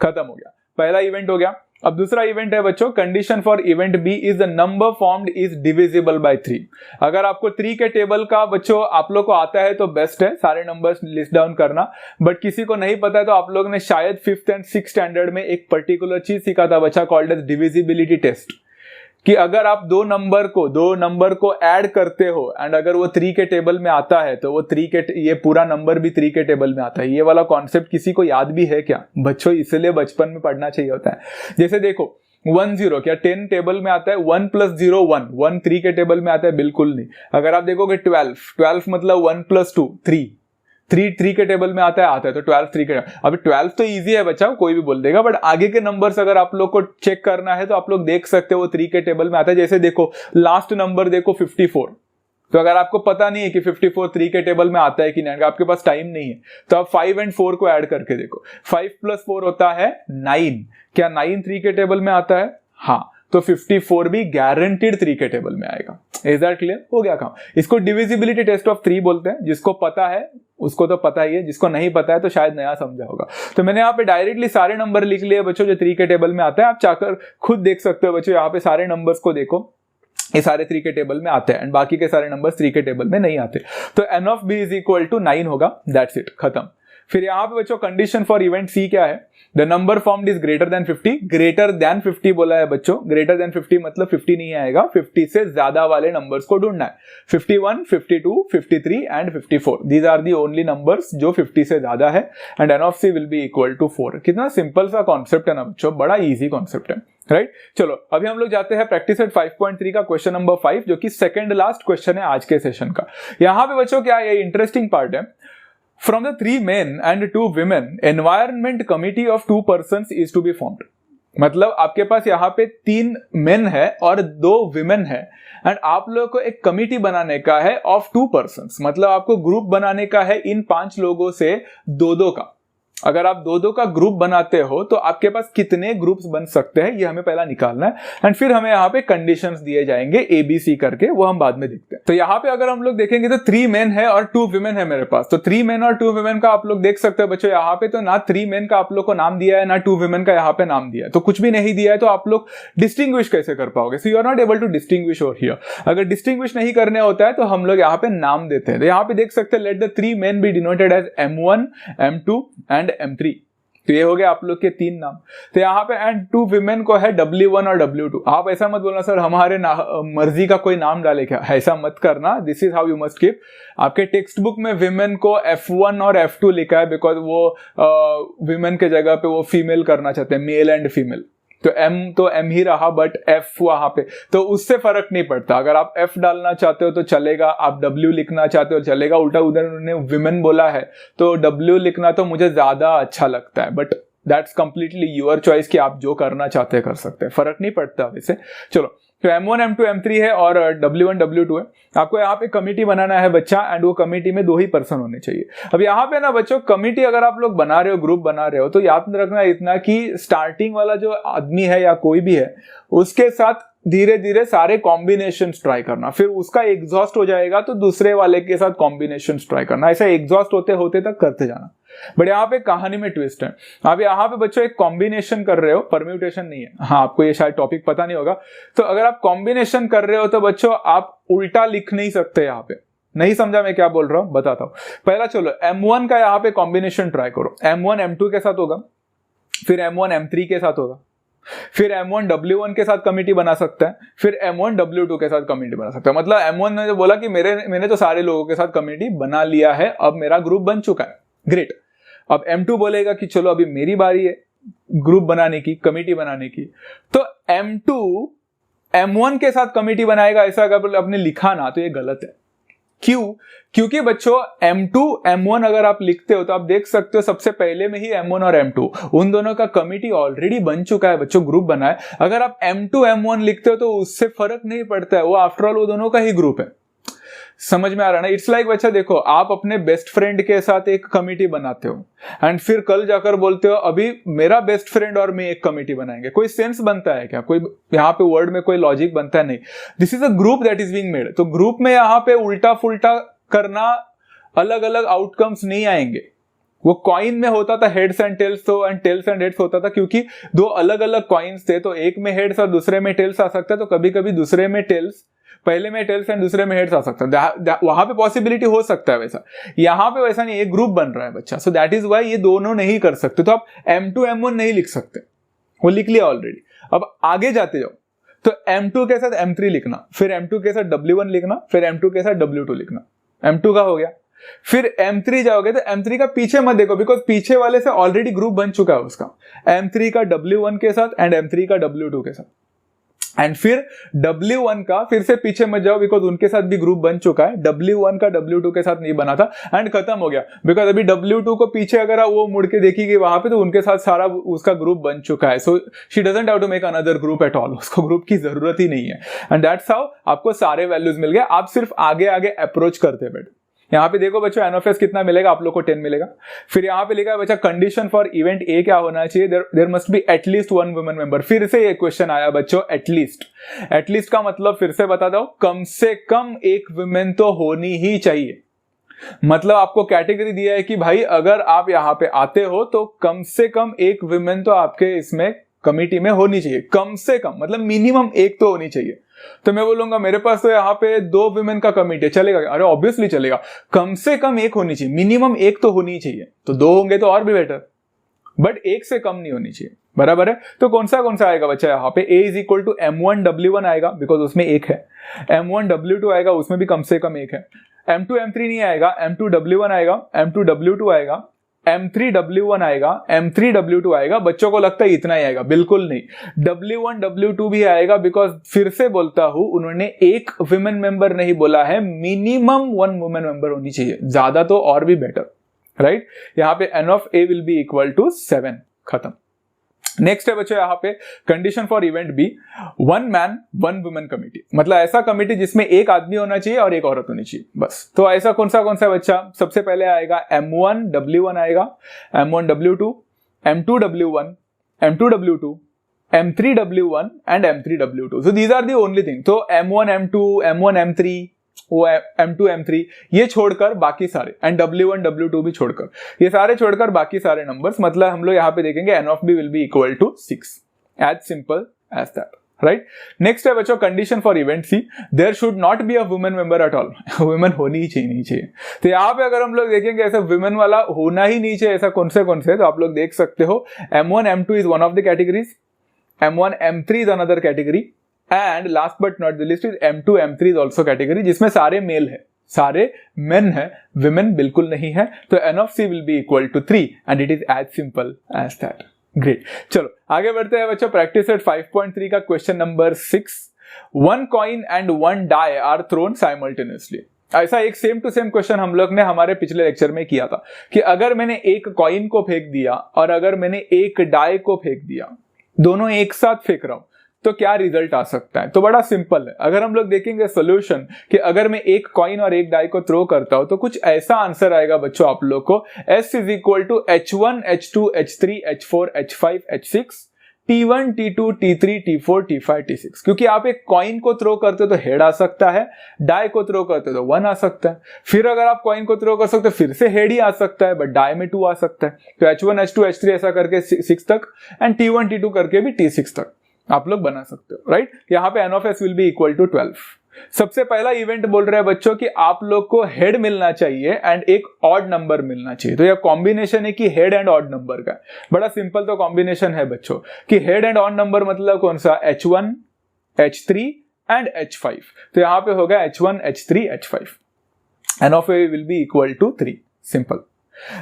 खत्म हो गया। पहला इवेंट हो गया। अब दूसरा इवेंट है बच्चों, condition for event B is the number formed is divisible by 3। अगर आपको 3 के टेबल का बच्चों आप लोग को आता है तो बेस्ट है, सारे नंबर्स लिस्ट डाउन करना। बट किसी को नहीं पता है तो आप लोग ने शायद 5th एंड 6th स्टैंडर्ड में एक पर्टिकुलर चीज सीखा था बच्चा, कॉल्ड एज डिविजिबिलिटी टेस्ट, कि अगर आप दो नंबर को ऐड करते हो एंड अगर वो 3 के टेबल में आता है तो वो 3 के ये पूरा नंबर भी 3 के टेबल में आता है। ये वाला कॉन्सेप्ट किसी को याद भी है क्या बच्चों? इसलिए बचपन में पढ़ना चाहिए होता है। जैसे देखो 1 0 क्या 10 टेबल में आता है? 1 + 0 1, 1 3 के टेबल में आता है? बिल्कुल नहीं। अगर आप देखोगे 12 मतलब 1 + 2 3 के टेबल में आता है तो 12 3 के। अभी 12 तो इजी है बच्चा, कोई भी बोल देगा, बट आगे के नंबर्स अगर आप लोग को चेक करना है तो आप लोग देख सकते हो वो 3 के टेबल में आता है। जैसे देखो लास्ट नंबर देखो 54, तो अगर आपको पता नहीं है कि 54 3 के टेबल में आता है कि नहीं, आपके पास टाइम नहीं है, तो आप 5 और 4 को ऐड करके देखो। 5 + 4 होता है 9। क्या 9 3 के टेबल में आता है? हाँ, तो 54 भी गारंटीड 3 के टेबल में आएगा। Is that clear? हो गया काम। इसको डिविजिबिलिटी टेस्ट ऑफ 3 बोलते हैं। जिसको पता है उसको तो पता ही है, जिसको नहीं पता है तो शायद नया समझा होगा। तो मैंने यहाँ पे डायरेक्टली सारे नंबर लिख लिए बच्चों जो 3 के टेबल में आता है। आप चाहकर खुद देख सकते हो बच्चों, यहाँ पे सारे नंबर्स को देखो, ये सारे 3 के टेबल में आते हैं एंड बाकी के सारे नंबर्स 3 के टेबल में नहीं आते। तो n of b is equal to 9 होगा। दैट्स इट, खत्म। फिर यहाँ पे बच्चों कंडीशन फॉर इवेंट सी क्या है? The number formed is greater than 50। Greater than 50 बोला है बच्चों। ग्रेटर देन 50 मतलब 50 नहीं आएगा, 50 से ज्यादा वाले नंबर्स को ढूंढना है। 51, 52, 53 and 54 these are the only numbers जो 50 से ज्यादा है and n of c will be equal to 4। कितना सिंपल सा कॉन्सेप्ट है ना बच्चों, बड़ा इजी कॉन्सेप्ट है, राइट? चलो अभी हम लोग जाते हैं प्रैक्टिस सेट 5.3 का क्वेश्चन नंबर 5, जो कि सेकंड लास्ट क्वेश्चन है आज के सेशन का। यहां पे बच्चों क्या है, इंटरेस्टिंग पार्ट है। From the 3 men and 2 women, environment committee of 2 persons is to be formed। मतलब आपके पास यहाँ पे 3 मेन है और 2 विमेन है एंड आप लोगों को एक कमिटी बनाने का है ऑफ 2 पर्सन्स। मतलब आपको ग्रुप बनाने का है इन 5 लोगों से 2-2 का। अगर आप 2-2 का ग्रुप बनाते हो तो आपके पास कितने ग्रुप्स बन सकते हैं, ये हमें पहला निकालना है एंड फिर हमें यहाँ पे कंडीशंस दिए जाएंगे ABC करके, वो हम बाद में देखते हैं। तो यहाँ पे अगर हम लोग देखेंगे तो 3 मेन है और 2 विमेन है मेरे पास। तो 3 मेन और 2 विमेन का आप लोग देख सकते हो बच्चों, यहाँ पे तो ना 3 मेन का आप लोग को नाम दिया है ना 2 विमेन का यहाँ पे नाम दिया है, तो कुछ भी नहीं दिया है। तो आप लोग डिस्टिंग्विश कैसे कर पाओगे? So you are not able to distinguish over here. अगर डिस्टिंग्विश नहीं करने होता है तो हम लोग यहाँ पे नाम देते हैं। तो यहाँ पे देख सकते हैं, let the 3 men be denoted as M1, M2 and M3। तो ये हो गया आप लोग के 3 नाम। तो यहाँ पे एंड 2 विमेन को है W1 और W2। आप ऐसा मत बोलना सर हमारे मर्जी का कोई नाम डाले क्या, ऐसा मत करना। This is how you must keep. आपके टेक्स्ट बुक में विमेन को F1 और F2 लिखा है बिकॉज वो विमेन के जगह पे वो फीमेल करना चाहते हैं, मेल एंड फीमेल। तो M ही रहा बट F वहां पे, तो उससे फर्क नहीं पड़ता। अगर आप F डालना चाहते हो तो चलेगा, आप W लिखना चाहते हो चलेगा। उल्टा उधर उन्होंने विमेन बोला है तो W लिखना तो मुझे ज्यादा अच्छा लगता है, but that's completely your choice कि आप जो करना चाहते हैं कर सकते हैं, फर्क नहीं पड़ता वैसे। चलो तो M1, M2, M3 है और W1, W2 है। आपको यहाँ पे कमिटी बनाना है बच्चा एंड वो कमिटी में 2 ही पर्सन होने चाहिए। अब यहाँ पे ना बच्चों कमिटी अगर आप लोग बना रहे हो, ग्रुप बना रहे हो, तो याद रखना इतना कि स्टार्टिंग वाला जो आदमी है या कोई भी है उसके साथ धीरे धीरे सारे कॉम्बिनेशन ट्राई करना। फिर उसका एग्जॉस्ट हो जाएगा तो दूसरे वाले के साथ कॉम्बिनेशन ट्राई करना। ऐसा एग्जॉस्ट होते होते तक करते जाना। बट यहाँ पे कहानी में ट्विस्ट है। आप यहाँ पे बच्चों एक कॉम्बिनेशन कर रहे हो, परम्यूटेशन नहीं है। हाँ, आपको ये शायद टॉपिक पता नहीं होगा। तो अगर आप कॉम्बिनेशन कर रहे हो तो बच्चों आप उल्टा लिख नहीं सकते। यहाँ पे नहीं समझा मैं क्या बोल रहा हूँ, बताता हूँ। पहला चलो M1 का यहाँ पे कॉम्बिनेशन ट्राई करो। M1 M2 के साथ होगा, फिर M1 M3 के साथ होगा, फिर M1 W1 के साथ कमिटी बना सकता है, फिर M1 W2 के साथ कमिटी बना सकता है। मतलब M1 ने जो बोला कि मैंने तो सारे लोगों के साथ कमिटी बना लिया है, अब मेरा ग्रुप बन चुका है, ग्रेट। अब M2 बोलेगा कि चलो अभी मेरी बारी है ग्रुप बनाने की, कमिटी बनाने की। तो M2 M1 के साथ कमिटी बनाएगा, ऐसा अगर आपने लिखा ना तो ये गलत है। क्यों? क्योंकि बच्चों M2 M1 अगर आप लिखते हो तो आप देख सकते हो सबसे पहले में ही M1 और M2 उन दोनों का कमिटी ऑलरेडी बन चुका है बच्चों, ग्रुप बना है। अगर आप M2 M1 लिखते हो तो उससे फर्क नहीं पड़ता है, वो आफ्टर ऑल वो दोनों का ही ग्रुप है। समझ में आ रहा है ना? इट्स लाइक बच्चा देखो, आप अपने बेस्ट फ्रेंड के साथ एक कमिटी बनाते हो एंड फिर कल जाकर बोलते हो अभी मेरा बेस्ट फ्रेंड और मैं एक कमिटी बनाएंगे। कोई सेंस बनता है क्या? कोई यहाँ पे वर्ड में कोई लॉजिक बनता है? नहीं। This is a group that is being made. तो ग्रुप में यहाँ पे उल्टा फुल्टा करना, अलग अलग आउटकम्स नहीं आएंगे। वो कॉइन में होता था हेड्स एंड टेल्स, तो एंड टेल्स एंड हेड्स होता था क्योंकि दो अलग अलग कॉइन्स थे, तो एक में हेड्स और दूसरे में टेल्स आ सकता है। तो कभी कभी दूसरे में टेल्स, पहले में टेल्स एंड दूसरे में हेड्स आ सकता है, वहां पे पॉसिबिलिटी हो सकता है वैसा। यहाँ पे वैसा नहीं, एक ग्रुप बन रहा है बच्चा, सो दैट इज वाई ये दोनों नहीं कर सकते। तो आप M2 M1 नहीं लिख सकते, वो लिख लिया ऑलरेडी। अब आगे जाते जाओ तो M2 के साथ M3 लिखना, फिर M2 के साथ W1 लिखना, फिर M2 के साथ W2 लिखना। M2 का हो गया। फिर M3 जाओगे तो M3 का पीछे मत देखो, बिकॉज पीछे वाले से ऑलरेडी ग्रुप बन चुका है उसका, M3 का W1 के साथ एंड M3 का W2 के साथ। एंड फिर W1 का फिर से पीछे मत जाओ, बिकॉज उनके साथ भी ग्रुप बन चुका है। W1 का W2 के साथ नहीं बना था एंड खत्म हो गया, बिकॉज अभी W2 को पीछे अगर वो मुड़ के देखेगी वहां पे तो उनके साथ सारा उसका ग्रुप बन चुका है। So she doesn't have to make another group at all, उसको ग्रुप की जरूरत ही नहीं है। एंड दैट्स हाउ आपको सारे वैल्यूज मिल गए। आप सिर्फ आगे आगे अप्रोच करते बैठो। यहाँ पे देखो बच्चों NF कितना मिलेगा आप लोग को? 10 मिलेगा। फिर यहाँ पे लिखा है बच्चा कंडीशन फॉर इवेंट ए क्या होना चाहिए? There must be at least one women member. फिर से ये क्वेश्चन आया बच्चों, एटलीस्ट का मतलब फिर से बता दो, कम से कम एक वुमेन तो होनी ही चाहिए। मतलब आपको कैटेगरी दिया है कि भाई अगर आप यहाँ पे आते हो तो कम से कम एक वुमेन तो आपके इसमें कमिटी में होनी चाहिए। कम से कम मतलब मिनिमम एक तो होनी चाहिए। तो मैं बोलूंगा मेरे पास तो यहाँ पे 2 वुमेन का कमिटी है, चलेगा? अरे ऑब्वियसली चलेगा। कम से कम एक होनी चाहिए, मिनिमम एक तो होनी चाहिए। तो 2 होंगे तो और भी बेटर, बट एक से कम नहीं होनी चाहिए। बराबर है? तो कौन सा आएगा बच्चा यहाँ पे? A is equal to M1 W1 आएगा, बिकॉज उसमें एक है। M1 W2 आएगा, उसमें भी कम से कम एक है। M2 M3 नहीं आएगा, M2 W1 आएगा, M2 W2 आएगा, M3 W1 आएगा, M3 W2 आएगा। बच्चों को लगता है इतना ही आएगा, बिल्कुल नहीं। W1 W2 भी आएगा, बिकॉज फिर से बोलता हूं उन्होंने एक वुमेन मेंबर नहीं बोला है, मिनिमम 1 वुमेन मेंबर होनी चाहिए, ज्यादा तो और भी बेटर, राइट? यहाँ पे N of A will be equal to 7, खत्म। नेक्स्ट है बच्चों यहाँ पे condition for event B, 1 man 1 women committee. मतलब ऐसा कमिटी जिसमें एक आदमी होना चाहिए और एक औरत होनी चाहिए, बस। तो ऐसा कौन सा बच्चा? सबसे पहले आएगा M1 W1 आएगा, M1 W2, M2 W1, M2 W2, M3 W1 and M3 W2। So these are the only thing. तो M1 M2 M1 M3, वो M2 M3 ये छोड़कर बाकी सारे, एंड W1 W2 भी छोड़कर, ये सारे छोड़कर बाकी सारे नंबर्स, मतलब हम लोग यहाँ पे देखेंगे N of B will be equal to 6, as simple as that, right? Next है बच्चों condition for event C, there should not be a women member at all. Women होनी ही चाहिए, नहीं चाहिए। तो यहाँ पे अगर हम लोग देखेंगे ऐसा वुमेन वाला होना ही नहीं चाहिए, ऐसा कौन से, तो आप लोग देख सकते हो M1 M2 is one of the categories, M1 M3 is another category, and last but not the list is M2 M3 is also category, जिसमें सारे मेल है, सारे मेन है, विमेन बिल्कुल नहीं है। तो N of C will be equal to 3 and it is as simple as that. Great. चलो आगे बढ़ते हैं बच्चों। प्रैक्टिस सेट 5.3 का question number 6, 1 coin and 1 die are thrown simultaneously. ऐसा एक सेम टू सेम क्वेश्चन हम लोग ने हमारे पिछले लेक्चर में किया था कि अगर मैंने एक कॉइन को फेंक दिया और अगर मैंने एक डाई को फेंक दिया, दोनों एक साथ फेंक रहा हूं, तो क्या रिजल्ट आ सकता है? तो बड़ा सिंपल है। अगर हम लोग देखेंगे सॉल्यूशन कि अगर मैं एक कॉइन और एक डाई को थ्रो करता हूं तो कुछ ऐसा आंसर आएगा बच्चों आप लोग को, S is equal to H1 H2 H3 H4 H5 H6 T1 T2 T3 T4 T5 T6। क्योंकि आप एक कॉइन को थ्रो करते हो तो हेड आ सकता है, डाई को थ्रो करते हो तो 1 आ सकता है, फिर अगर आप कॉइन को थ्रो कर सकते हो फिर से हेड ही आ सकता है, बट डाई में 2 आ सकता है। तो H1 H2 H3 ऐसा करके 6 तक एंड T1 T2 करके भी T6 तक आप लोग बना सकते हो, राइट? यहाँ पे N of S will be equal to 12। सबसे पहला इवेंट बोल रहे हैं बच्चों कि आप लोग को हेड मिलना चाहिए एंड एक ऑड नंबर मिलना चाहिए। तो यह कॉम्बिनेशन है कि हेड एंड ऑड नंबर का। बड़ा सिंपल तो कॉम्बिनेशन है बच्चों कि हेड एंड ऑड नंबर मतलब कौन सा? H1 H3 and H5। तो यहाँ पे होगा H1 H3 H5। N of A will be equal to 3, simple.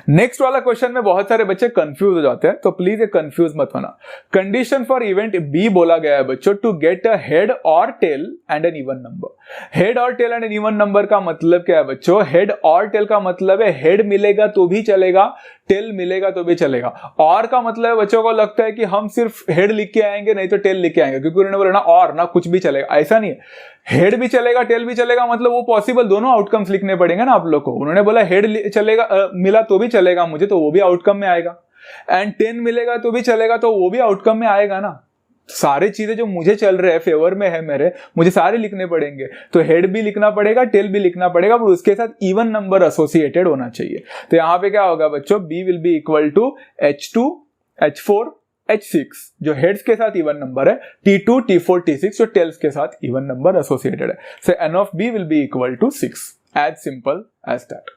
Next वाला क्वेश्चन में बहुत सारे बच्चे कंफ्यूज हो जाते हैं, तो प्लीज ये कंफ्यूज मत होना। कंडीशन फॉर इवेंट बी बोला गया है बच्चों, टू गेट अ हेड और tail and an even number. Head और tail and an even number का मतलब क्या है बच्चों? हेड और टेल का मतलब है हेड मिलेगा तो भी चलेगा, टेल मिलेगा तो भी चलेगा। और का मतलब है बच्चों को लगता है कि हम सिर्फ हेड लिख के आएंगे नहीं तो टेल लिख के आएंगे, क्योंकि उन्होंने बोला ना और ना कुछ भी चलेगा, ऐसा नहीं है। हेड भी चलेगा टेल भी चलेगा, मतलब वो पॉसिबल दोनों आउटकम्स लिखने पड़ेंगे ना आप लोग को। उन्होंने बोला हेड चलेगा मिला तो भी चलेगा मुझे, तो वो भी आउटकम में आएगा, एंड 10 मिलेगा तो भी चलेगा, तो वो भी आउटकम में आएगा ना। सारी चीजें जो मुझे चल रहे हैं फेवर में है मेरे, मुझे सारे लिखने पड़ेंगे, तो हेड भी लिखना पड़ेगा, टेल भी लिखना पड़ेगा, पर उसके साथ इवन नंबर एसोसिएटेड होना चाहिए। तो यहां पे क्या होगा बच्चों? B will be equal to H2 H4 H6 जो हेड्स के साथ इवन नंबर है, T2 T4 T6 जो टेल्स के साथ इवन नंबर एसोसिएटेड है। So n of B will be equal to 6, as simple as that.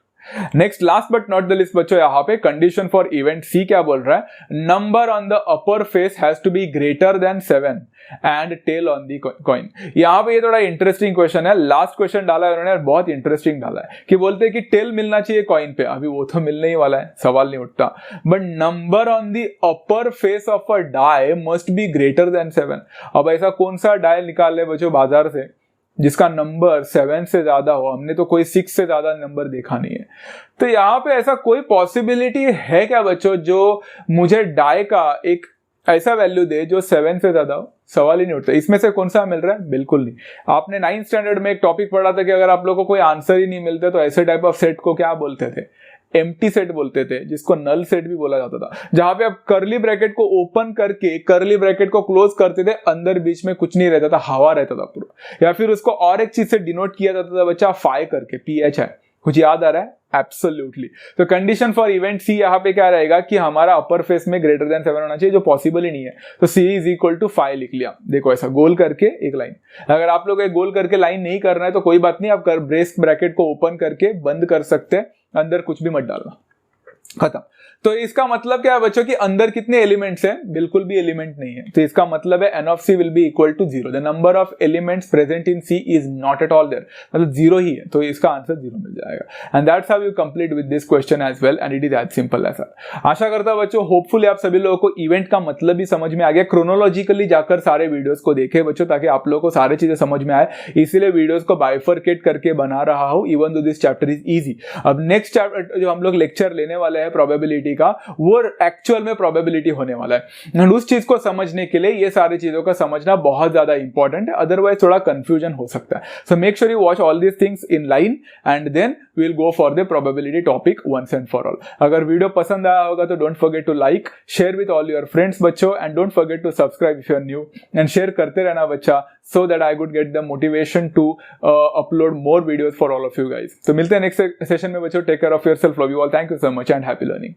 Next last but not the least बच्चों, यहां पे कंडीशन फॉर इवेंट सी क्या बोल रहा है? Number on the upper face has to be greater than 7 and tail on the coin. यहां पे ये थोड़ा इंटरेस्टिंग क्वेश्चन है। लास्ट क्वेश्चन डाला है उन्होंने, बहुत इंटरेस्टिंग डाला है कि बोलते हैं कि टेल मिलना चाहिए कॉइन पे, अभी वो तो मिलने ही वाला है, सवाल नहीं उठता, but number on the upper face of a die must be greater than 7। अब ऐसा कौन सा डाई निकाल ले बच्चों बाजार से जिसका नंबर 7 से ज्यादा हो? हमने तो कोई 6 से ज्यादा नंबर देखा नहीं है। तो यहाँ पे ऐसा कोई पॉसिबिलिटी है क्या बच्चों जो मुझे डाई का एक ऐसा वैल्यू दे जो 7 से ज्यादा हो? सवाल ही नहीं उठता। इसमें से कौन सा मिल रहा है? बिल्कुल नहीं। आपने 9th स्टैंडर्ड में एक टॉपिक पढ़ा था कि अगर आप लोगों को कोई आंसर ही नहीं मिलता तो ऐसे टाइप ऑफ सेट को क्या बोलते थे? एम्प्टी सेट बोलते थे, जिसको नल सेट भी बोला जाता था, जहां पे आप करली ब्रैकेट को ओपन करके करली ब्रैकेट को क्लोज करते थे, अंदर बीच में कुछ नहीं रहता था, हवा रहता था पूरा। या फिर उसको और एक चीज से डिनोट किया जाता था बच्चा, फाई करके, PH है, कुछ याद आ रहा है? एब्सोल्युटली। तो कंडीशन फॉर इवेंट सी यहाँ पे क्या रहेगा कि हमारा अपर फेस में ग्रेटर देन 7 होना चाहिए, जो पॉसिबल ही नहीं है। तो C इज इक्वल टू 5 लिख लिया। देखो ऐसा गोल करके एक लाइन। अगर आप लोग एक गोल करके लाइन नहीं करना है तो कोई बात नहीं, आप ब्रेस ब्रैकेट को ओपन करके बंद कर सकते हैं, अंदर कुछ भी मत डालना, खत्म। तो इसका मतलब क्या है बच्चों कि अंदर कितने एलिमेंट्स हैं? बिल्कुल भी एलिमेंट नहीं है। तो इसका मतलब है n of C will be equal to 0। The number of elements present in C is not at all there, मतलब 0 ही है, तो इसका आंसर 0 मिल जाएगा। And that's how you complete with this question as well, and it is as simple as that. आशा करता हूं बच्चों, होपफुली आप सभी लोगों को इवेंट का मतलब भी समझ में आ गया। क्रोनोलॉजिकली जाकर सारे वीडियोस को देखें बच्चों, ताकि आप लोगों को सारी चीजें समझ में आए। इसीलिए वीडियोस को बाइफरकेट करके बना रहा हूं, even though this chapter is easy. अब नेक्स्ट चैप्टर जो हम लोग लेक्चर लेने वाले हैं प्रोबेबिलिटी का, वो एक्चुअल में प्रोबेबिलिटी होने वाला है। एंड उस चीज को समझने के लिए ये सारी चीजों का समझना बहुत ज्यादा इंपॉर्टेंट है, अदरवाइज थोड़ा कंफ्यूजन हो सकता है। So make sure you watch all these things in line and then we will go for the probability topic once and for all. अगर वीडियो पसंद आया होगा तो don't forget to like, share with all your friends बच्चों, and don't forget to subscribe if you are new, and share करते रहना बच्चा, so that I could get the motivation to upload more videos for all of you guys. तो मिलते हैं next session में बच्चों। Take care of yourself, love you all, thank you so much and happy learning.